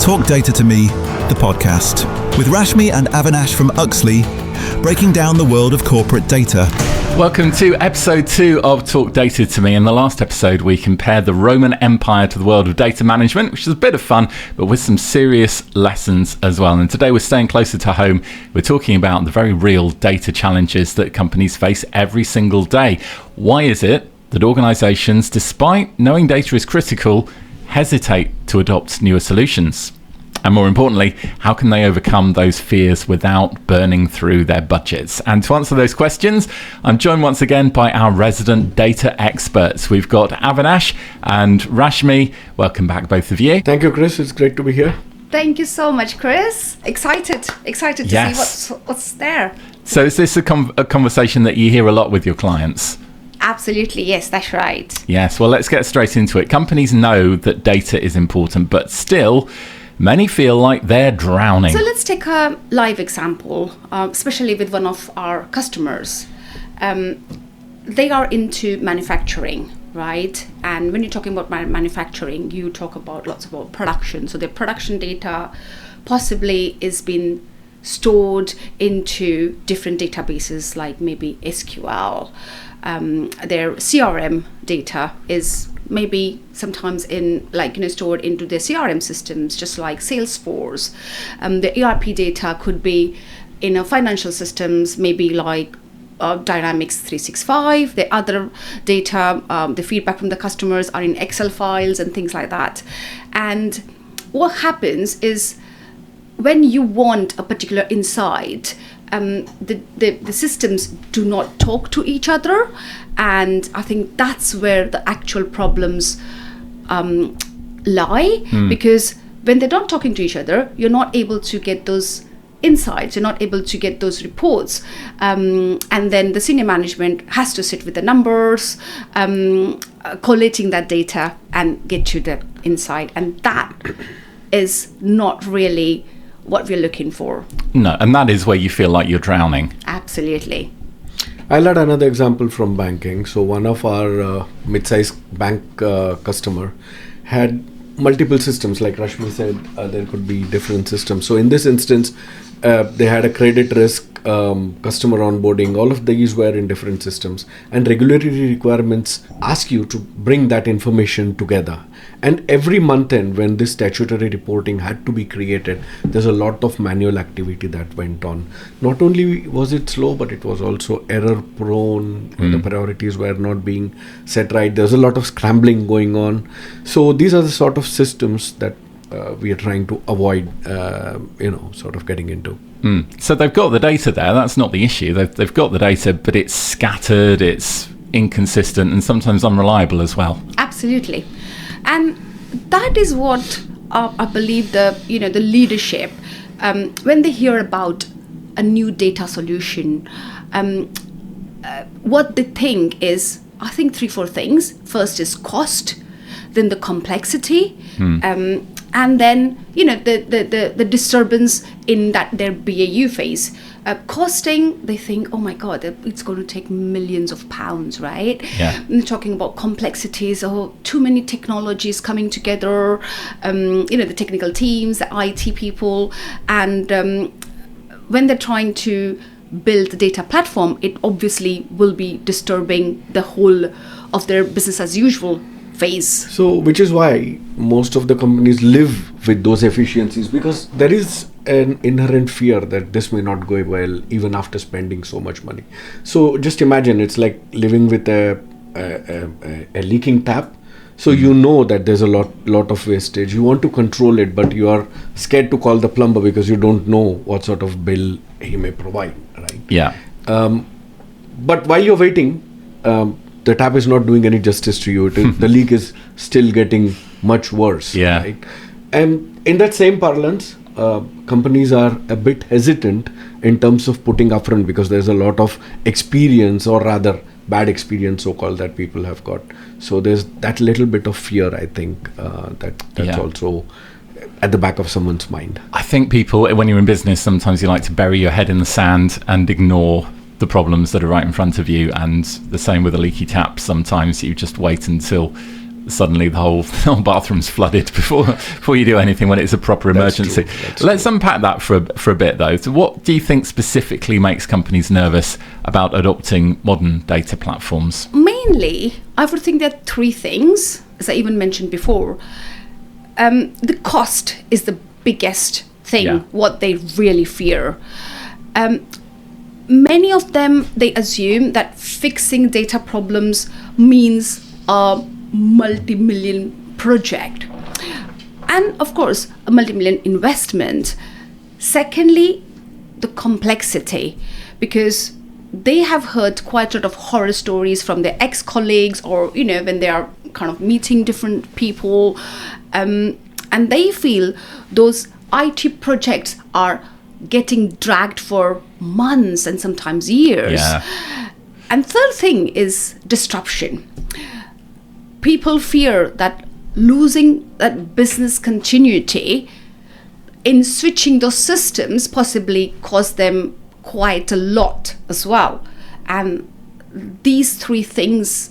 Talk Data to Me, the podcast, with Rashmi and Avinash from UXLI, breaking down the world of corporate data. Welcome to episode 2 of Talk Data to Me. In the last episode, we compared the Roman Empire to the world of data management, which is a bit of fun, but with some serious lessons as well. And today we're staying closer to home. We're talking about the very real data challenges that companies face every single day. Why is it that organizations, despite knowing data is critical, hesitate to adopt newer solutions? And more importantly, how can they overcome those fears without burning through their budgets? And to answer those questions, I'm joined once again by our resident data experts. We've got Avinash and Rashmi. Welcome back, both of you. Thank you, Chris. It's great to be here. Thank you so much, Chris. Excited to see what's there. So is this a conversation that you hear a lot with your clients? Absolutely, yes, that's right. Yes, well, let's get straight into it. Companies know that data is important, but still, many feel like they're drowning. So let's take a live example, especially with one of our customers. They are into manufacturing, right? And when you're talking about manufacturing, you talk about lots about production. So the production data possibly is being stored into different databases like maybe SQL. Their CRM data is maybe sometimes stored into their CRM systems, just like Salesforce. The ERP data could be in financial systems, maybe like Dynamics 365. The other data, the feedback from the customers are in Excel files and things like that. And what happens is when you want a particular insight, the systems do not talk to each other, and I think that's where the actual problems lie. Because when they're not talking to each other, you're not able to get those insights, you're not able to get those reports, and then the senior management has to sit with the numbers, collating that data and get to the insight, and that is not really what we're looking for. No, and that is where you feel like you're drowning. Absolutely. I'll add another example from banking. So one of our mid-sized bank customer had multiple systems. Like Rashmi said, there could be different systems. So in this instance, they had a credit risk, customer onboarding, all of these were in different systems. And regulatory requirements ask you to bring that information together. And every month end, when this statutory reporting had to be created, there's a lot of manual activity that went on. Not only was it slow, but it was also error prone. The priorities were not being set right. There's a lot of scrambling going on. So these are the sort of systems that we are trying to avoid, sort of getting into. So they've got the data there. That's not the issue. They've got the data, but it's scattered, it's inconsistent, and sometimes unreliable as well. Absolutely. And that is what I believe the leadership, when they hear about a new data solution, what they think is, I think 3-4 things. First is cost, then the complexity, and then the disturbance in that their BAU phase. Costing, they think, oh my God, it's going to take millions of pounds, right? Yeah. And talking about complexities, too many technologies coming together, the technical teams, the IT people, and when they're trying to build the data platform, it obviously will be disturbing the whole of their business as usual phase. So, which is why most of the companies live with those efficiencies, because there is an inherent fear that this may not go well even after spending so much money. So just imagine it's like living with a leaking tap. So you know that there's a lot of wastage. You want to control it, but you are scared to call the plumber because you don't know what sort of bill he may provide, right? Yeah. But while you're waiting, the tap is not doing any justice to you. The leak is still getting much worse. Yeah. Right? And in that same parlance, companies are a bit hesitant in terms of putting upfront because there's a lot of experience, or rather bad experience, so-called, that people have got. So there's that little bit of fear, I think, that's also at the back of someone's mind. I think people, when you're in business, sometimes you like to bury your head in the sand and ignore the problems that are right in front of you, and the same with a leaky tap. Sometimes you just wait until suddenly the whole bathroom's flooded before you do anything when it's a proper emergency. Let's unpack that for a bit, though. So what do you think specifically makes companies nervous about adopting modern data platforms? Mainly, I would think there are three things, as I even mentioned before. The cost is the biggest thing, what they really fear. Many of them, they assume that fixing data problems means a multi-million project. And of course, a multi-million investment. Secondly, the complexity, because they have heard quite a lot of horror stories from their ex-colleagues, or, when they are kind of meeting different people. And they feel those IT projects are getting dragged for months and sometimes years. Yeah. And third thing is disruption. People fear that losing that business continuity in switching those systems possibly cause them quite a lot as well. And these three things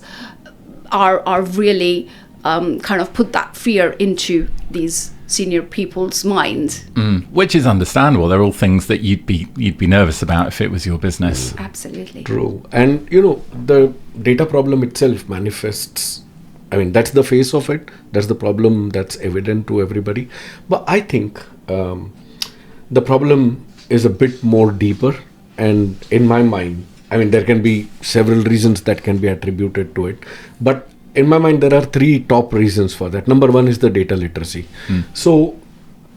are really kind of put that fear into these senior people's minds. Which is understandable. They're all things that you'd be nervous about if it was your business. Absolutely. True. And the data problem itself manifests, that's the face of it. That's the problem that's evident to everybody. But I think the problem is a bit more deeper. And in my mind, there can be several reasons that can be attributed to it. But in my mind, there are three top reasons for that. Number one is the data literacy. So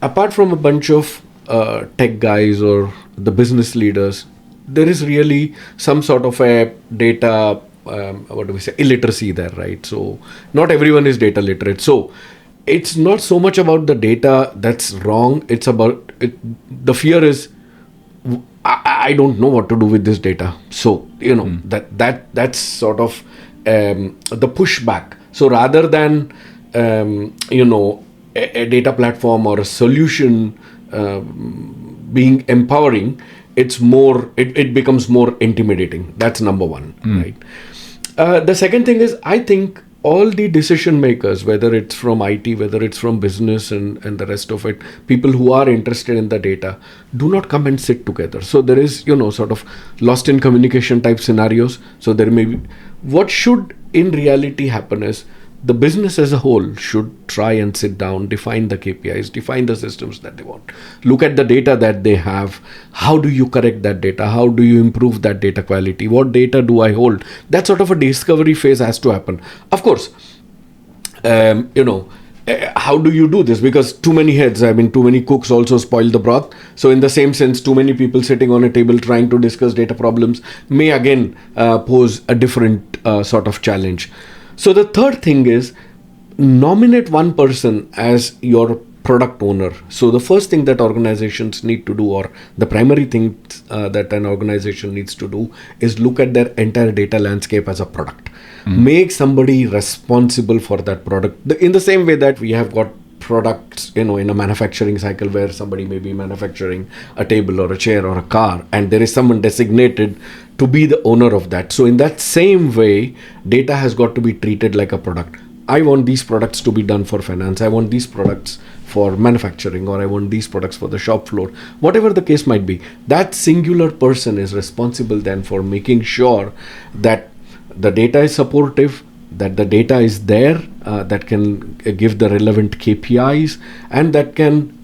apart from a bunch of tech guys or the business leaders, there is really some sort of a data, illiteracy there, right? So not everyone is data literate. So it's not so much about the data that's wrong. It's about it. The fear is, I don't know what to do with this data. So, that's sort of the pushback. So rather than, a data platform or a solution being empowering, it becomes more intimidating. That's number one, right? The second thing is, I think all the decision makers, whether it's from IT, whether it's from business and the rest of it, people who are interested in the data, do not come and sit together. So there is, sort of lost in communication type scenarios. So there may be, what should in reality happen is the business as a whole should try and sit down, define the KPIs, define the systems that they want, look at the data that they have. How do you correct that data? How do you improve that data quality? What data do I hold? That sort of a discovery phase has to happen. Of course, how do you do this? Because too many heads, too many cooks also spoil the broth. So in the same sense, too many people sitting on a table trying to discuss data problems may again pose a different sort of challenge. So the third thing is, nominate one person as your product owner. So the first thing that organizations need to do, or the primary thing that an organization needs to do, is look at their entire data landscape as a product. Make somebody responsible for that product. In the same way that we have got products, in a manufacturing cycle where somebody may be manufacturing a table or a chair or a car, and there is someone designated to be the owner of that. So in that same way, data has got to be treated like a product. I want these products to be done for finance. I want these products for manufacturing, or I want these products for the shop floor. Whatever the case might be, that singular person is responsible then for making sure that the data is supportive, that the data is there, that can give the relevant KPIs, and that can,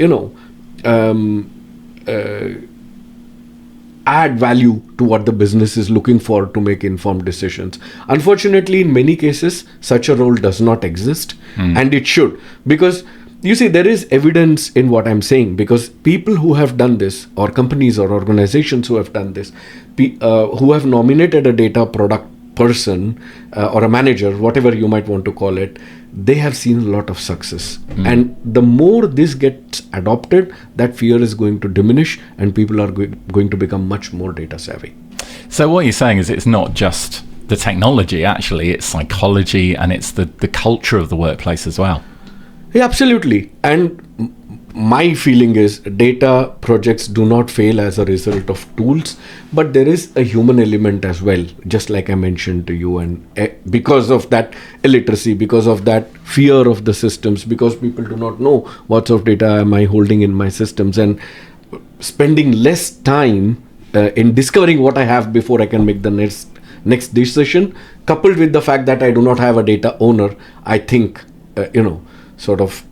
add value to what the business is looking for to make informed decisions. Unfortunately, in many cases, such a role does not exist, and it should. Because you see, there is evidence in what I'm saying, because people who have done this, or companies or organizations who have done this, who have nominated a data product person or a manager, whatever you might want to call it, they have seen a lot of success. And the more this gets adopted, that fear is going to diminish, and people are going to become much more data savvy. So what you're saying is, it's not just the technology, actually, it's psychology, and it's the culture of the workplace as well. Yeah, absolutely. And my feeling is data projects do not fail as a result of tools, but there is a human element as well, just like I mentioned to you. And because of that illiteracy, because of that fear of the systems, because people do not know what sort of data am I holding in my systems, and spending less time in discovering what I have before I can make the next decision, coupled with the fact that I do not have a data owner, I think, sort of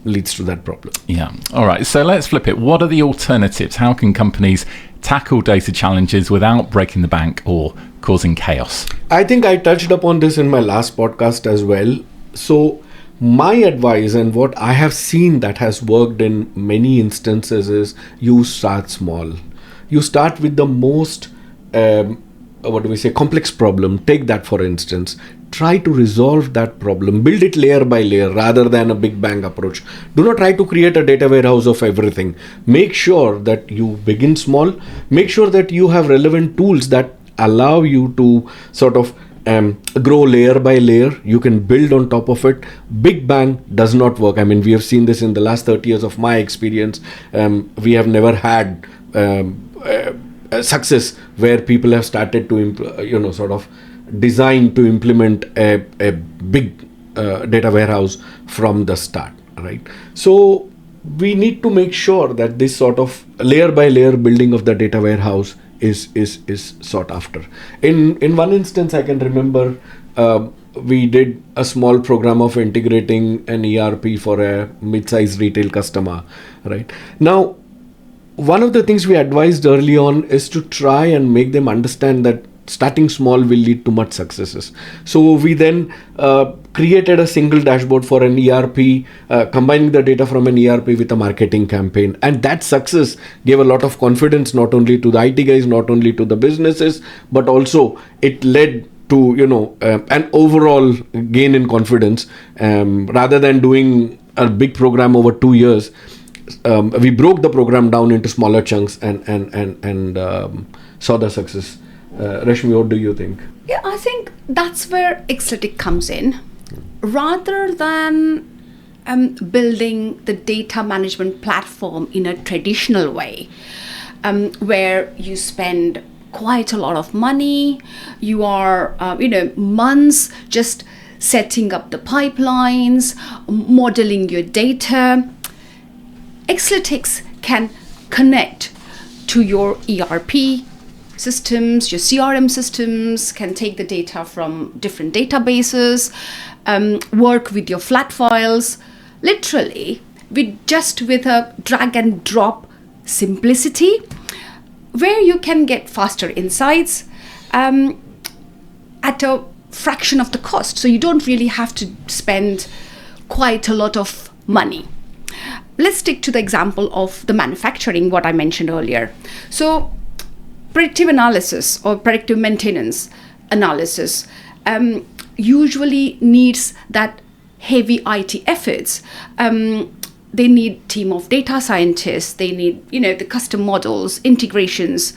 leads to that problem. Yeah. All right. So let's flip it. What are the alternatives? How can companies tackle data challenges without breaking the bank or causing chaos? I think I touched upon this in my last podcast as well. So my advice and what I have seen that has worked in many instances is you start small. You start with the most, complex problem. Take that for instance. Try to resolve that problem. Build it layer by layer rather than a big bang approach. Do not try to create a data warehouse of everything. Make sure that you begin small. Make sure that you have relevant tools that allow you to sort of grow layer by layer. You can build on top of it. Big bang does not work. I mean, we have seen this in the last 30 years of my experience. We have never had success where people have started to sort of design to implement a big data warehouse from the start, right? So we need to make sure that this sort of layer by layer building of the data warehouse is sought after. In one instance, I can remember we did a small program of integrating an ERP for a mid-sized retail customer, right? Now, one of the things we advised early on is to try and make them understand that starting small will lead to much successes. So we then created a single dashboard for an ERP, combining the data from an ERP with a marketing campaign. And that success gave a lot of confidence, not only to the IT guys, not only to the businesses, but also it led to, an overall gain in confidence. Rather than doing a big program over 2 years, we broke the program down into smaller chunks and saw the success. Rashmi, what do you think? Yeah, I think that's where XLI comes in. Rather than building the data management platform in a traditional way, where you spend quite a lot of money, you are, months just setting up the pipelines, modeling your data. XLI can connect to your ERP systems, your CRM systems, can take the data from different databases, work with your flat files, literally with a drag and drop simplicity, where you can get faster insights at a fraction of the cost. So you don't really have to spend quite a lot of money. Let's stick to the example of the manufacturing, what I mentioned earlier. So predictive analysis or predictive maintenance analysis usually needs that heavy IT efforts. They need team of data scientists. They need, the custom models, integrations.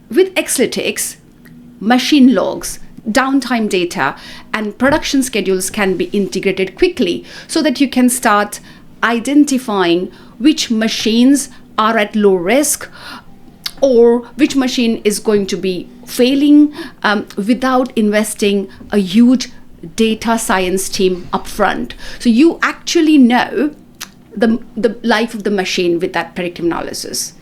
With XLI, machine logs, downtime data, and production schedules can be integrated quickly so that you can start identifying which machines are at low risk or which machine is going to be failing without investing a huge data science team upfront. So you actually know the life of the machine with that predictive analysis.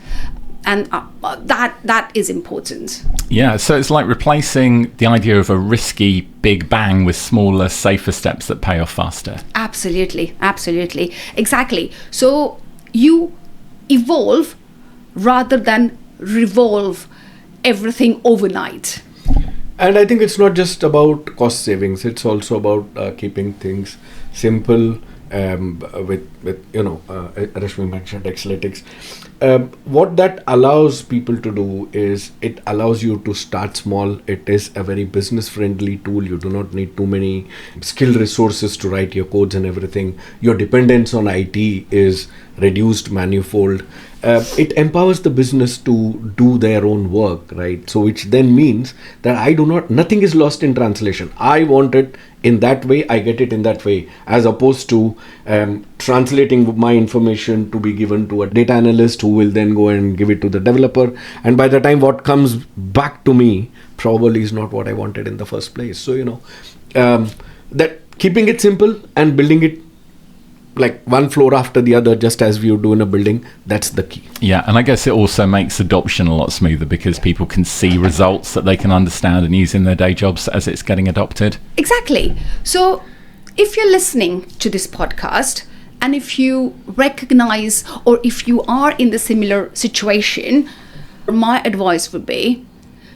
And that is important. Yeah, so it's like replacing the idea of a risky big bang with smaller, safer steps that pay off faster. Absolutely. Exactly. So you evolve rather than revolve everything overnight. And I think it's not just about cost savings. It's also about keeping things simple. Rashmi mentioned XLI. What that allows people to do is it allows you to start small. It is a very business friendly tool. You do not need too many skilled resources to write your codes and everything. Your dependence on IT is reduced manifold. it empowers the business to do their own work, right? So which then means that nothing is lost in translation. I want it in that way, I get it in that way, as opposed to translating my information to be given to a data analyst who will then go and give it to the developer. And by the time what comes back to me probably is not what I wanted in the first place. So, that keeping it simple and building it like one floor after the other, just as we would do in a building, that's the key. Yeah, and I guess it also makes adoption a lot smoother because people can see results that they can understand and use in their day jobs as it's getting adopted. Exactly. So if you're listening to this podcast and if you recognize or if you are in the similar situation, my advice would be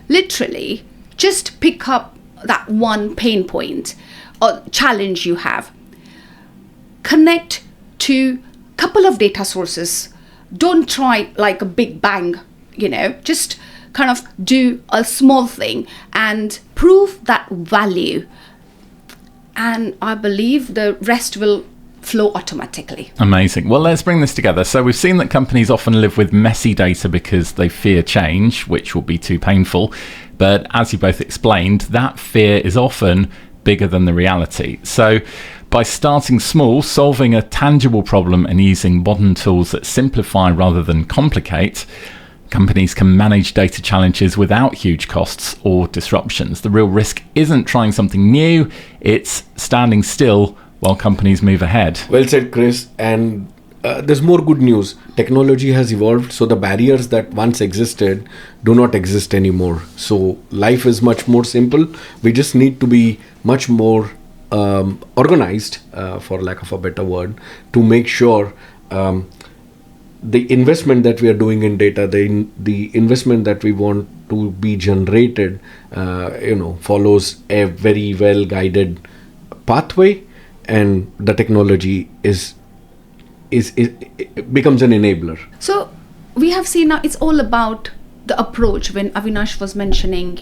literally just pick up that one pain point or challenge you have. Connect to a couple of data sources. Don't try like a big bang, just kind of do a small thing and prove that value. And I believe the rest will flow automatically. Amazing. Well, let's bring this together. So we've seen that companies often live with messy data because they fear change, which will be too painful. But as you both explained, that fear is often bigger than the reality. So by starting small, solving a tangible problem and using modern tools that simplify rather than complicate, companies can manage data challenges without huge costs or disruptions. The real risk isn't trying something new, it's standing still while companies move ahead. Well said, Chris. And there's more good news. Technology has evolved, so the barriers that once existed do not exist anymore. So life is much more simple. We just need to be much more organized, for lack of a better word, to make sure the investment that we are doing in data, the investment that we want to be generated, follows a very well guided pathway, and the technology it becomes an enabler. So we have seen now it's all about the approach. When Avinash was mentioning,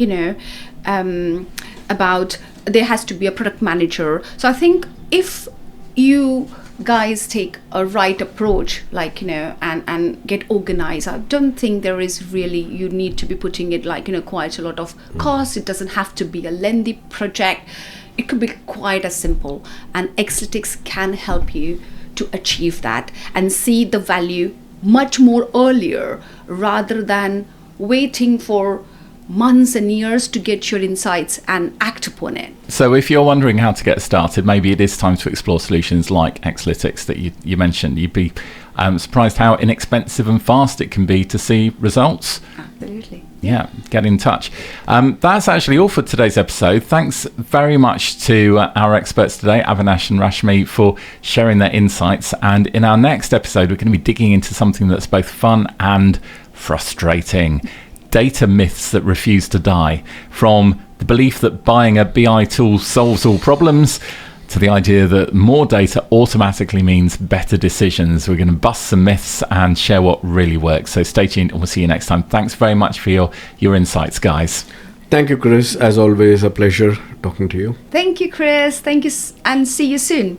about there has to be a product manager. So I think if you guys take a right approach, and get organized, I don't think there is really, you need to be putting it quite a lot of cost. It doesn't have to be a lengthy project. It could be quite as simple, and Xlytics can help you to achieve that and see the value much more earlier rather than waiting for months and years to get your insights and act upon it. So if you're wondering how to get started, maybe it is time to explore solutions like Xlytics that you mentioned. You'd be surprised how inexpensive and fast it can be to see results. Absolutely. Yeah, get in touch. That's actually all for today's episode. Thanks very much to our experts today, Avinash and Rashmi, for sharing their insights. And in our next episode, we're going to be digging into something that's both fun and frustrating. Data myths that refuse to die, from the belief that buying a BI tool solves all problems to the idea that more data automatically means better decisions. We're going to bust some myths and share what really works. So stay tuned and we'll see you next time. Thanks very much for your insights, guys. Thank you, Chris. As always, a pleasure talking to you. Thank you, Chris. Thank you, and see you soon.